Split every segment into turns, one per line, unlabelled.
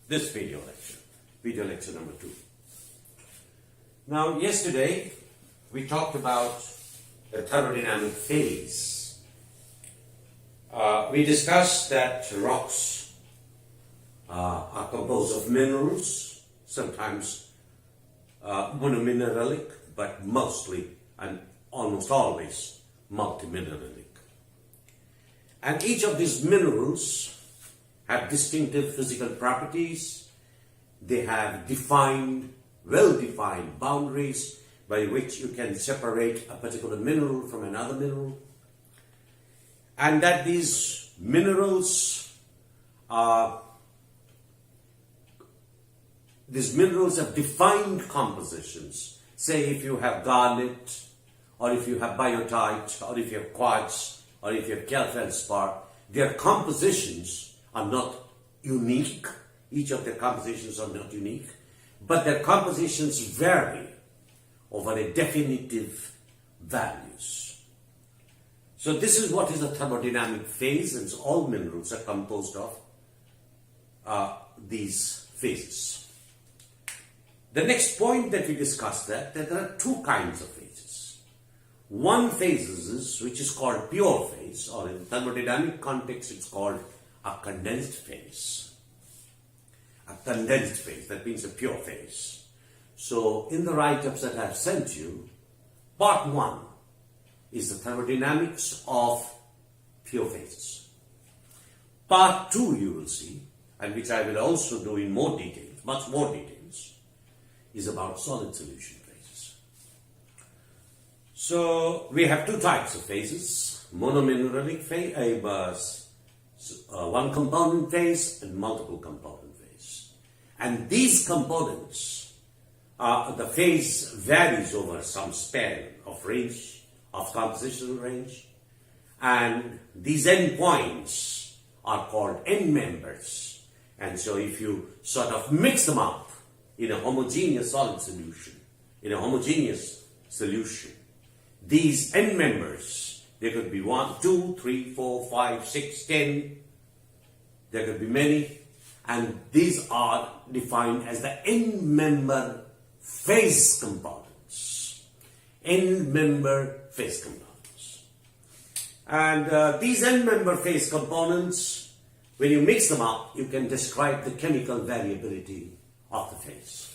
this video lecture number 2. Now, yesterday we talked about the thermodynamic phase. We discussed that rocks are composed of minerals, sometimes monomineralic, but mostly and almost always multimineralic. And each of these minerals have distinctive physical properties. They have well-defined boundaries by which you can separate a particular mineral from another mineral. And that these minerals have defined compositions. Say if you have garnet, or if you have biotite, or if you have quartz, or if you have feldspar, their compositions are not unique. Each of their compositions are not unique, but their compositions vary over a definitive values. So this is what is a thermodynamic phase, and so all minerals are composed of these phases. The next point that we discussed that there are two kinds of phases. One phase is which is called pure phase, or in thermodynamic context it's called a condensed phase. A condensed phase, that means a pure phase. So in the write-ups that I've sent you, part 1 is the thermodynamics of pure phases. Part 2 you will see, and which I will also do in more details, much more details, is about solid solution phases. So we have two types of phases: monomineralic phase, one component phase, and multiple component phase. And these components, the phase varies over some span of range, of compositional range, and these endpoints are called end members. And so if you sort of mix them up in a homogeneous solid solution, these end members, there could be 1, 2, 3, 4, 5, 6, 10, there could be many, and these are defined as the end member phase components. End member phase components. And these end member phase components, when you mix them up, you can describe the chemical variability of the phase.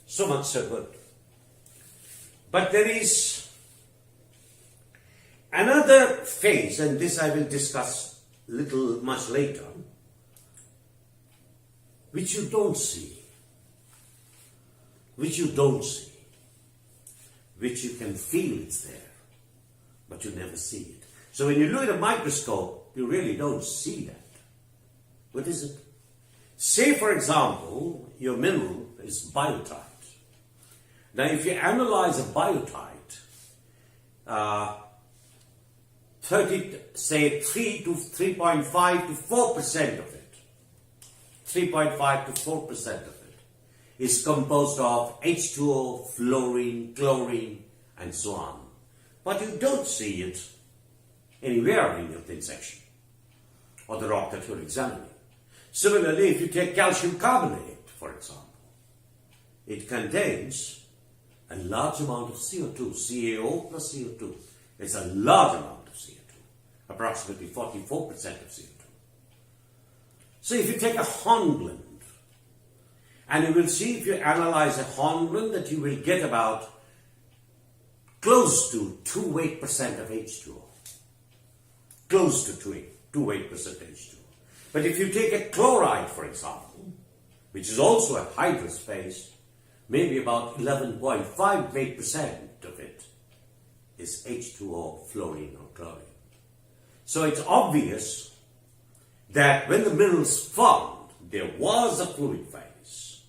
So much so good. But there is another phase, and this I will discuss much later, which you don't see, which you can feel it's there, but you never see it. So when you look at a microscope, you really don't see that. What is it? Say, for example, your mineral is biotite. Now, if you analyze a biotite, 3.5 to 4% of it, 3.5 to 4% of it is composed of H2O, fluorine, chlorine, and so on. But you don't see it anywhere in your thin section or the rock that you're examining. Similarly, if you take calcium carbonate, for example, it contains a large amount of CO2, CaO plus CO2. It's a large amount of CO2, approximately 44% of CO2. So if you take a hornblende, and you will see if you analyze a hornblende that you will get about close to 2-8% of H2O. Close to 2-8% H2O. But if you take a chloride, for example, which is also a hydrous phase, maybe about 11.58% of it is H2O, fluorine or chlorine. So it's obvious that when the minerals formed, there was a fluid phase,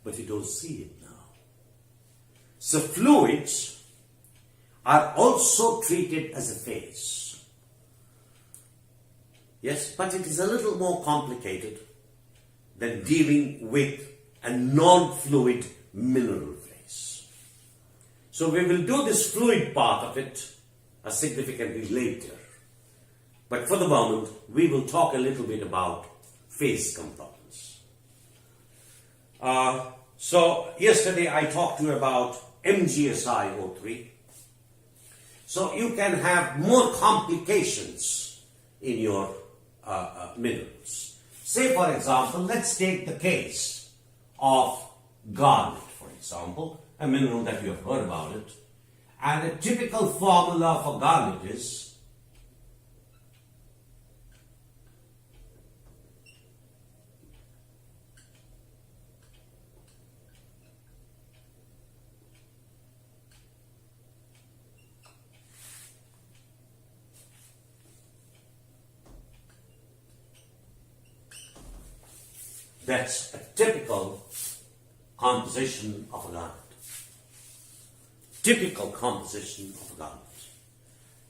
but you don't see it now. So fluids are also treated as a phase. Yes, but it is a little more complicated than dealing with a non-fluid mineral phase. So we will do this fluid part of it significantly later. But for the moment, we will talk a little bit about phase components. So yesterday I talked to you about MgSiO3. So you can have more complications in your minerals. Say for example, let's take the case of garnet, for example, a mineral that you have heard about it. And a typical formula for garnet is that's a typical composition of a garnet. Typical composition of a garnet.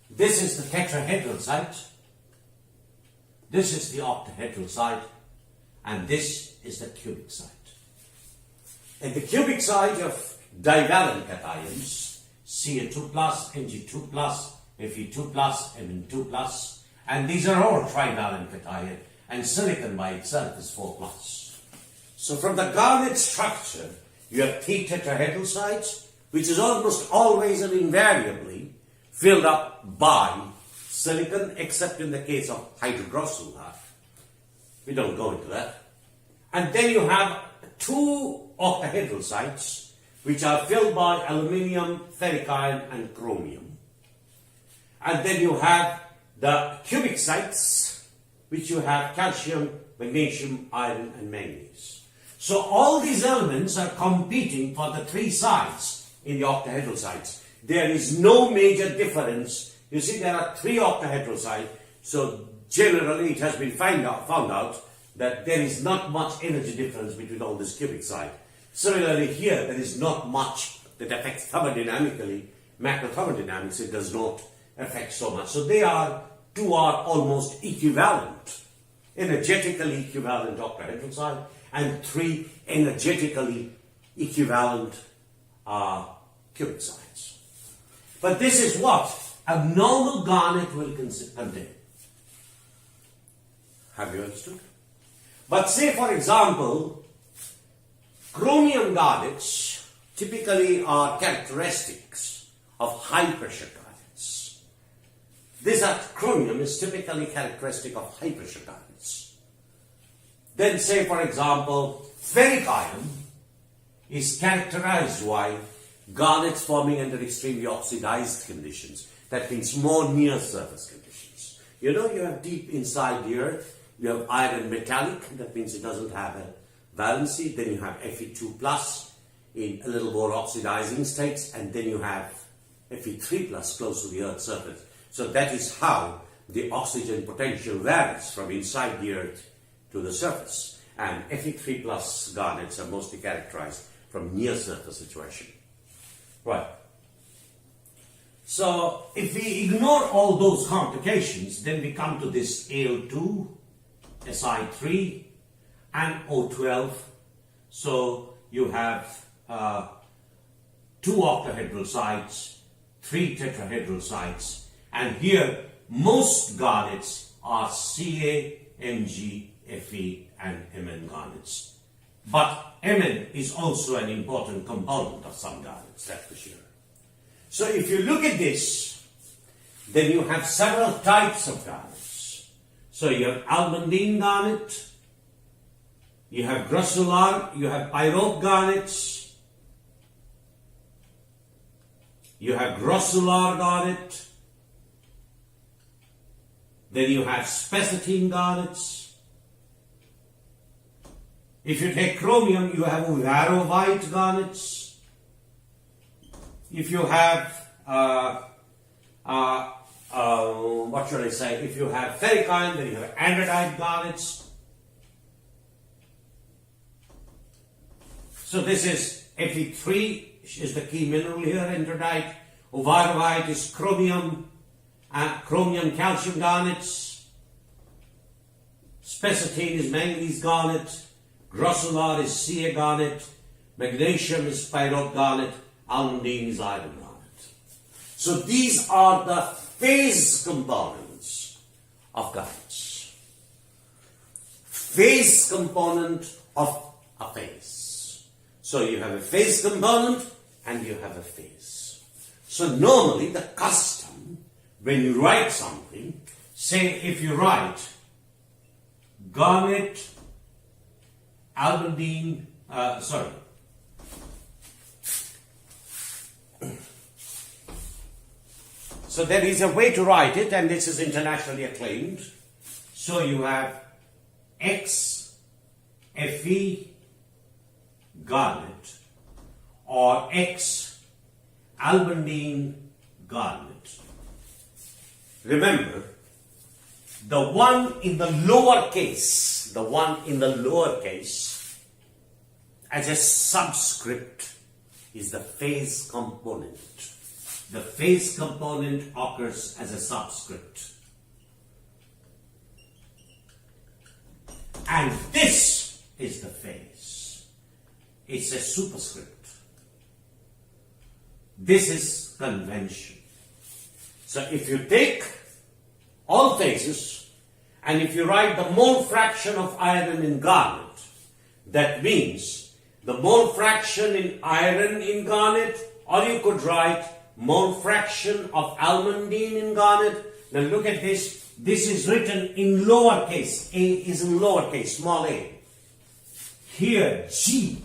This is the tetrahedral site. This is the octahedral site. And this is the cubic site. And the cubic site of divalent cations, Ca2+, Mg2+, Fe2+, Mn2+, and these are all trivalent cations, and silicon by itself is 4+. So from the garnet structure, you have 3 tetrahedral sites, which is almost always and invariably filled up by silicon, except in the case of hydrogrossular. We don't go into that. And then you have 2 octahedral sites, which are filled by aluminium, ferric iron, and chromium. And then you have the cubic sites, which you have calcium, magnesium, iron, and manganese. So all these elements are competing for the 3 sites in the octahedral sites. There is no major difference. You see, there are 3 octahedral sites, so generally it has been found out that there is not much energy difference between all this cubic site. Similarly here, there is not much that affects thermodynamically. Macrothermodynamics, it does not affect so much. So they are 2 are almost equivalent, energetically equivalent octahedral site, and 3 energetically equivalent cubic sites. But this is what a normal garnet will contain. Have you understood? But say for example, chromium garnets typically are characteristics of high pressure garnets. Chromium is typically characteristic of high pressure garnets. Then say for example, ferric iron is characterized by garnets forming under extremely oxidized conditions. That means more near surface conditions. You know, you have deep inside the earth, you have iron metallic, that means it doesn't have a valency. Then you have Fe2+ in a little more oxidizing states, and then you have Fe3+ close to the earth's surface. So that is how the oxygen potential varies from inside the earth to the surface. And Fe3+ garnets are mostly characterized from near surface situation. Right. So if we ignore all those complications, then we come to this Al2, Si3, and O12. So you have 2 octahedral sites, 3 tetrahedral sites, and here most garnets are Ca, Mg, Fe, and Mn garnets. But Mn is also an important component of some garnets, that's for sure. So if you look at this, then you have several types of garnets. So you have almandine garnet, you have grossular, you have pyrope garnets, you have grossular garnet, then you have spessartine garnets. If you take chromium, you have uvarovite garnets. If you have, what should I say? If you have ferric iron, then you have andradite garnets. So this is Fe3 is the key mineral here, andradite. Uvarovite is chromium, chromium calcium garnets. Spessartine is manganese garnet. Grossular is Ca garnet. Magnesium is pyrope garnet. Almandine is iron garnet. So these are the phase components of garnets. Phase component of a phase. So you have a phase component and you have a phase. So normally the custom, when you write something, say if you write garnet, almandine, So there is a way to write it, and this is internationally acclaimed. So you have X Fe garnet or X almandine garnet. Remember, the one in the lower case, as a subscript is the phase component. The phase component occurs as a subscript. And this is the phase. It's a superscript. This is convention. So if you take all phases and if you write the mole fraction of iron in garnet, that means the mole fraction in iron in garnet, or you could write mole fraction of almandine in garnet. Now look at this. This is written in lowercase. A is in lowercase, small a. Here, G,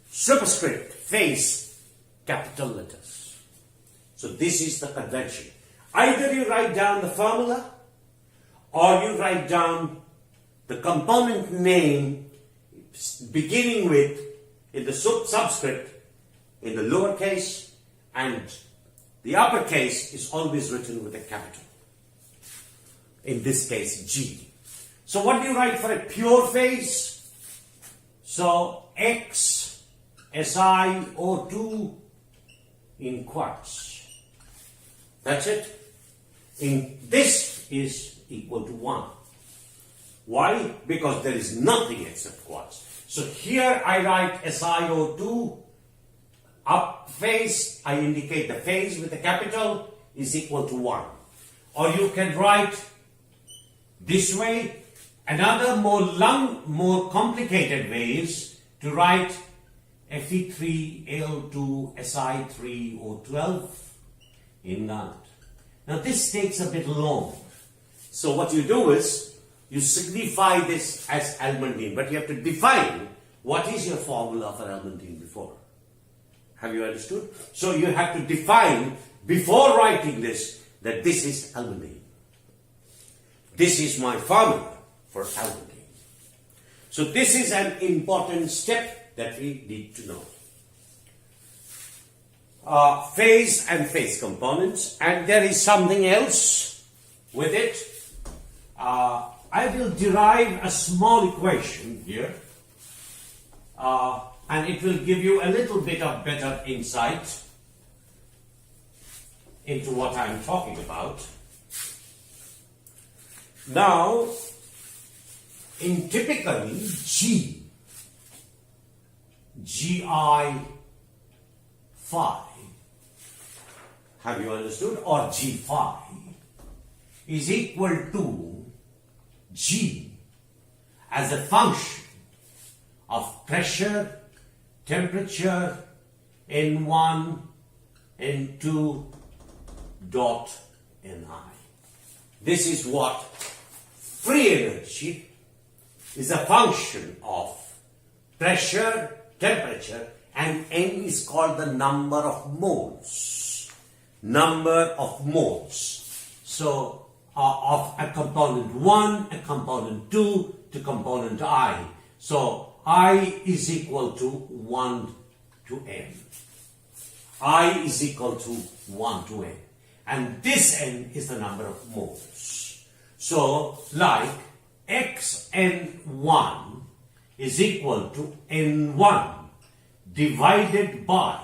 superscript, phase, capital letters. So this is the convention. Either you write down the formula or you write down the component name beginning with in the subscript in the lowercase, and the uppercase is always written with a capital. In this case, G. So what do you write for a pure phase? So X SiO2 in quarts. That's it. In this is equal to 1. Why? Because there is nothing except quartz. So here I write SiO2 up phase, I indicate the phase with a capital, is equal to 1. Or you can write this way. Another more complicated way is to write Fe3Al2Si3O12 in garnet. Now this takes a bit long. So what you do is you signify this as almandine, but you have to define what is your formula for almandine before. Have you understood? So you have to define before writing this that this is almandine. This is my formula for almandine. So this is an important step that we need to know. Phase and phase components, and there is something else with it. I will derive a small equation here, and it will give you a little bit of better insight into what I am talking about. Now, in typically GI phi, have you understood? Or G phi is equal to G as a function of pressure, temperature, N1, N2 dot Ni. This is what free energy is a function of pressure, temperature, and N is called the number of moles. Number of moles. So, of a component 1, a component 2, to component I. So, I is equal to 1 to N. I is equal to 1 to N. And this N is the number of moles. So, like Xn1 is equal to N1 divided by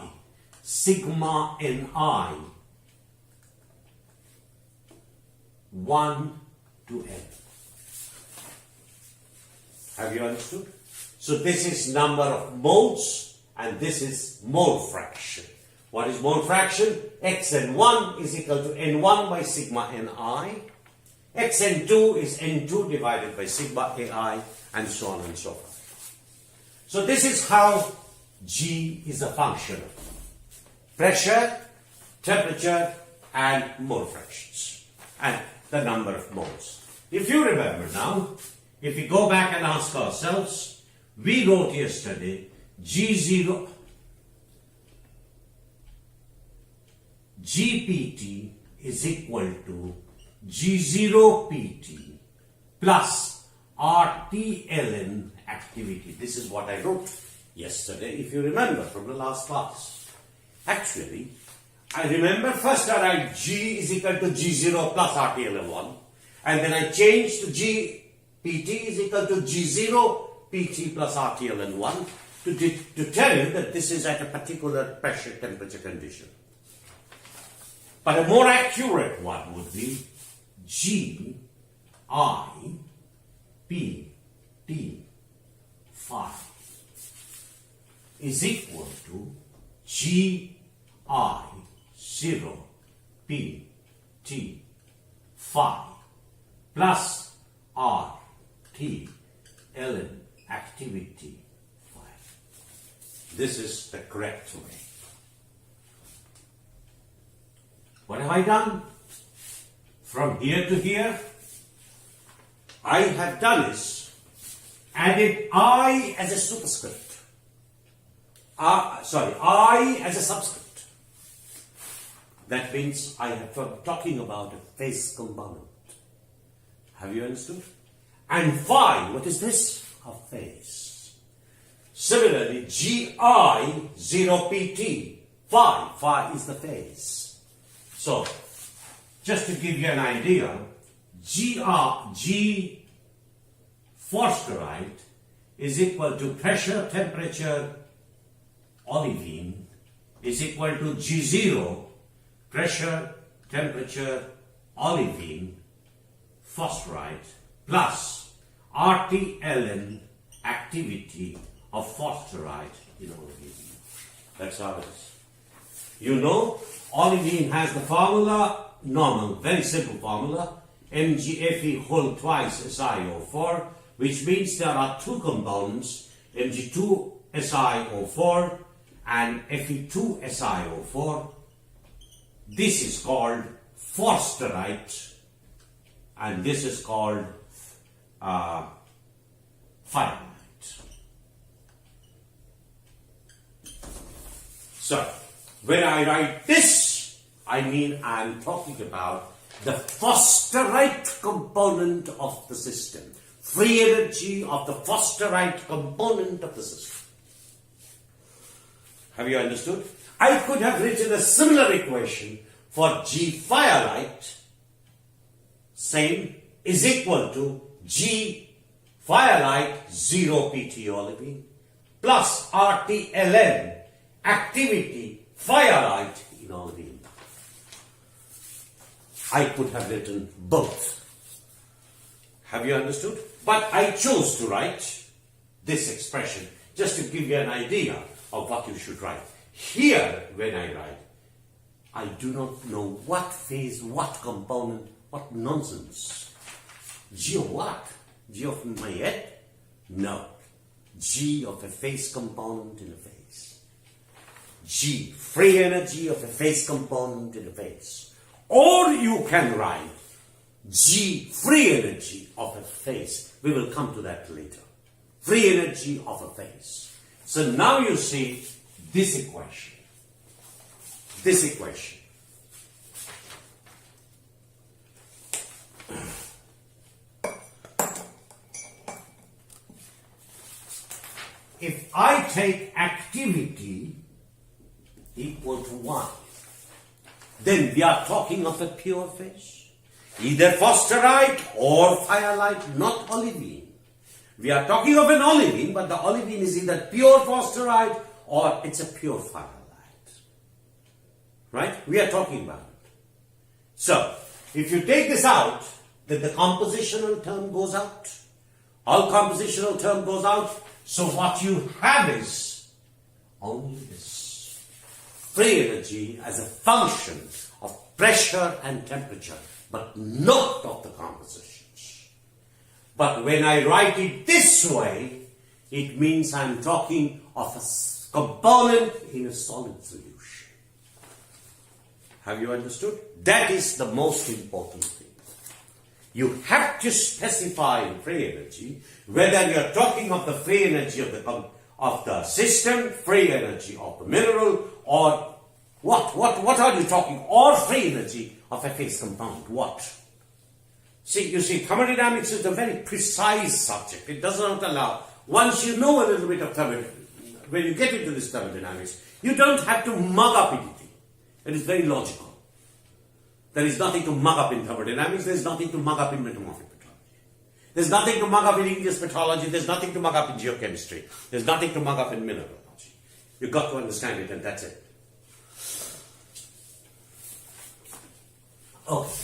sigma Ni 1 to N. Have you understood? So this is number of moles and this is mole fraction. What is mole fraction? Xn1 is equal to N1 by sigma Ni. Xn2 is N2 divided by sigma Ai, and so on and so forth. So this is how G is a function of pressure, temperature, and mole fractions, and the number of moles. If you remember now, if we go back and ask ourselves, we wrote yesterday G0, GPT is equal to G0 PT plus RT ln activity. This is what I wrote yesterday, if you remember from the last class. Actually, I remember first I write G is equal to G0 plus RT ln 1, and then I changed to GPT is equal to G0 PT plus RT ln 1 to tell you that this is at a particular pressure temperature condition. But a more accurate one would be G I P T phi is equal to G I 0 P T phi plus R T ln activity phi. This is the correct way. What have I done? From here to here, I have done is added I as a superscript. I as a subscript. That means I have talking about a phase component. Have you understood? And phi, what is this? A phase. Similarly, GI 0PT, phi is the phase. So, just to give you an idea, G forsterite is equal to pressure, temperature, olivine is equal to G0, pressure, temperature, olivine, forsterite, plus RT ln activity of forsterite in olivine. That's how it is. You know, olivine has the formula, normal, very simple formula, MgFe whole twice SiO4, which means there are two components, Mg2SiO4 and Fe2SiO4. This is called forsterite, and this is called firelite. So, when I write this, I mean I'm talking about the forsterite component of the system. Free energy of the forsterite component of the system. Have you understood? I could have written a similar equation for G firelite, same, is equal to G firelite 0 PT olivine plus RT ln activity firelite in olivine. I could have written both. Have you understood? But I chose to write this expression just to give you an idea of what you should write. Here, when I write, I do not know what phase, what component, what nonsense. G of what? G of my head? No. G of a phase component in a phase. G, free energy of a phase component in a phase. Or you can write G, free energy of a phase. We will come to that later. Free energy of a phase. So now you see this equation. This equation. If I take activity equal to 1, then we are talking of a pure phase. Either forsterite or firelite, not olivine. We are talking of an olivine, but the olivine is either pure forsterite or it's a pure firelite. Right? We are talking about it. So, if you take this out, then the compositional term goes out. All compositional term goes out. So what you have is only this free energy as a function of pressure and temperature, but not of the compositions. But when I write it this way, it means I'm talking of a component in a solid solution. Have you understood? That is the most important thing. You have to specify in free energy whether you are talking of the free energy of the system, free energy of the mineral, or what are you talking? Or free energy of a phase compound. What? See, you see, thermodynamics is a very precise subject. It does not allow, once you know a little bit of thermodynamics, when you get into this thermodynamics, you don't have to mug up anything. It is very logical. There is nothing to mug up in thermodynamics. There is nothing to mug up in metamorphic petrology. There is nothing to mug up in English petrology. There is nothing to mug up in geochemistry. There is nothing to mug up in mineralogy. You've got to understand it, and that's it. Okay.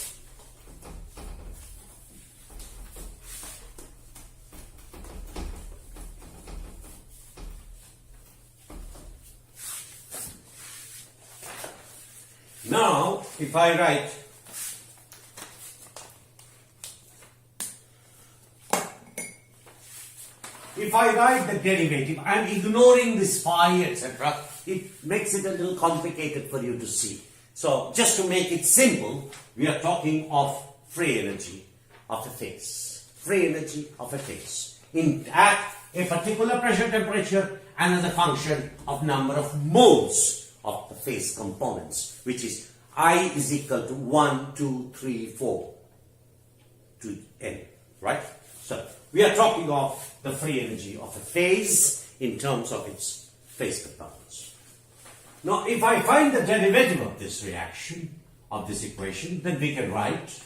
Now, if I write the derivative, I am ignoring this phi, etc. It makes it a little complicated for you to see. So, just to make it simple, we are talking of free energy of a phase. Free energy of a phase. At a particular pressure temperature and as a function of number of moles of the phase components, which is I is equal to 1, 2, 3, 4 to n, right? So, we are talking of the free energy of a phase in terms of its phase components. Now, if I find the derivative of this reaction, of this equation, then we can write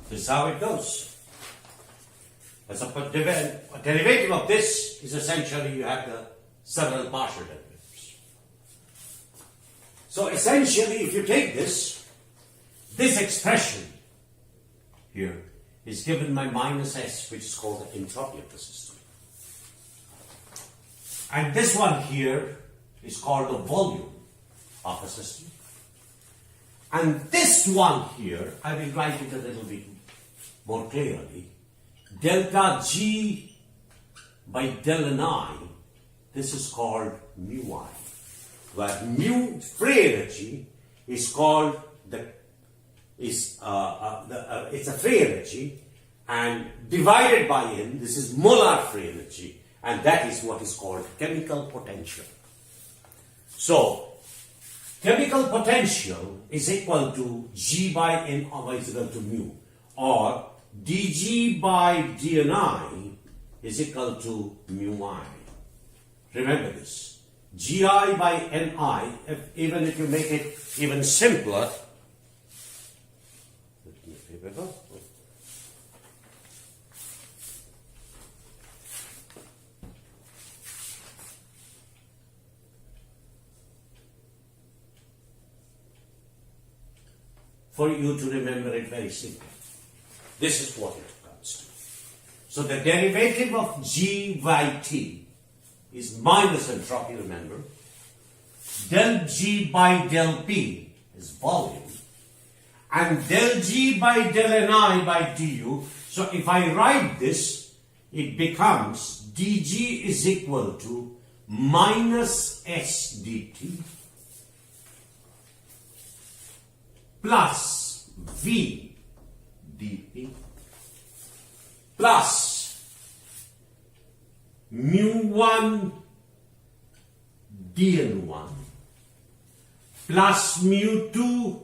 this is how it goes. As a derivative of this is essentially you have the several partial derivatives. So essentially, if you take this expression here is given by minus S, which is called the entropy of the system. And this one here is called the volume of the system. And this one here, I will write it a little bit more clearly. Delta G by del Ni, this is called mu I. Where mu free energy is called it's a free energy, and divided by N, this is molar free energy, and that is what is called chemical potential. So, chemical potential is equal to G by N or is equal to mu, or dG by dNi is equal to mu I. Remember this. Gi by Ni, even if you make it even simpler, for you to remember it very simply. This is what it comes to. So the derivative of G by T is minus entropy, remember. Del G by del P is volume. And del G by del Ni by du. So if I write this, it becomes dG is equal to minus S dt plus V dP plus mu1 dn1 plus mu2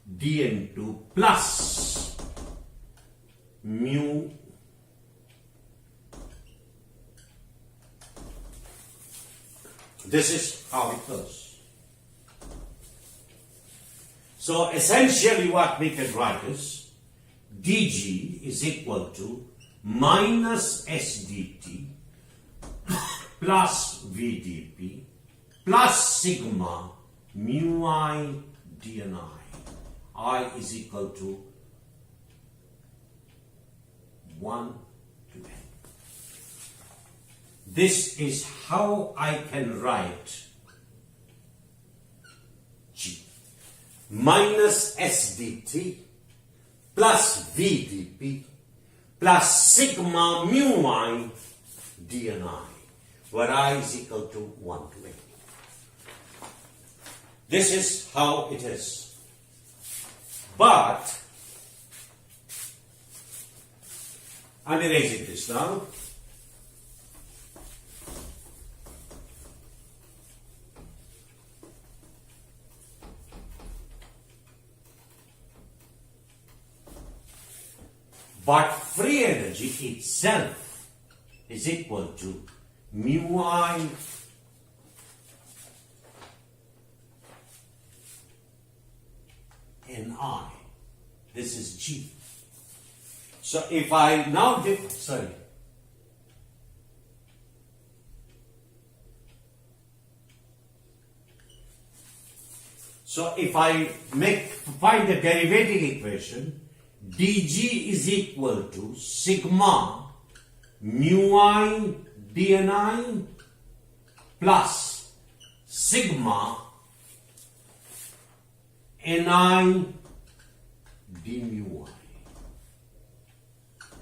dn2 plus mu this is how it goes. So essentially what we can write is dg is equal to minus sdt plus vdp plus sigma mu I dni. I is equal to 1 to n. This is how I can write G. Minus sdt plus vdp plus sigma mu I dni, where I is equal to 1 to n. This is how it is. But I'm erasing this now. But free energy itself is equal to mu I Ni. This is G. So if I now So if I find the derivative equation, dg is equal to sigma mu I dni plus sigma ni d mu I.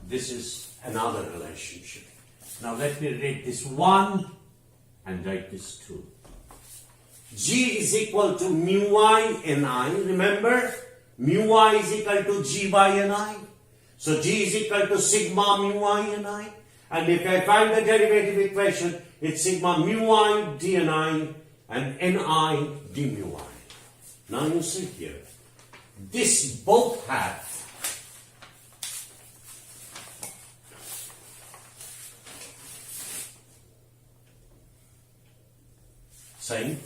This is another relationship. Now let me write this 1 and write this 2. G is equal to mu I ni. Remember, mu I is equal to G by ni. So G is equal to sigma mu I ni. And if I find the derivative equation, it's sigma mu I dni and ni d mu I. Now you see here, this both have same.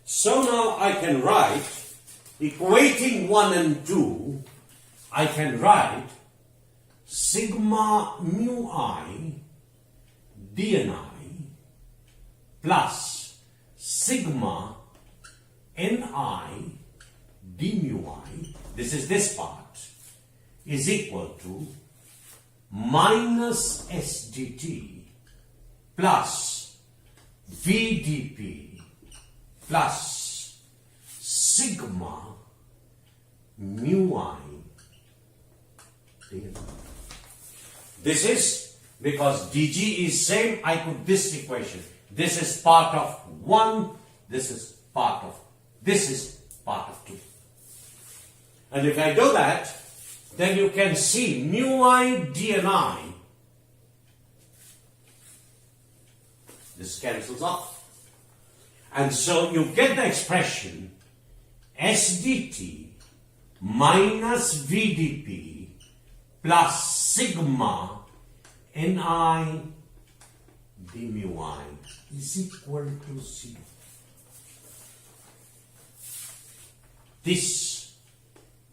So now I can write, equating 1 and 2, I can write sigma mu I dni plus sigma ni d mu I, this is this part, is equal to minus sdt plus vdp plus sigma mu I dni. This is because dg is same, I put this equation. This is part of 1, this is part of 2. And if I do that, then you can see mu I dni, this cancels off. And so you get the expression sdt minus vdp plus sigma ni d mu I is equal to 0. This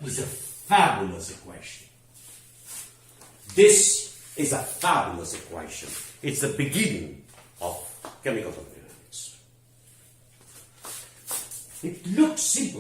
is a fabulous equation. This is a fabulous equation. It's the beginning of chemical thermodynamics. It looks simple.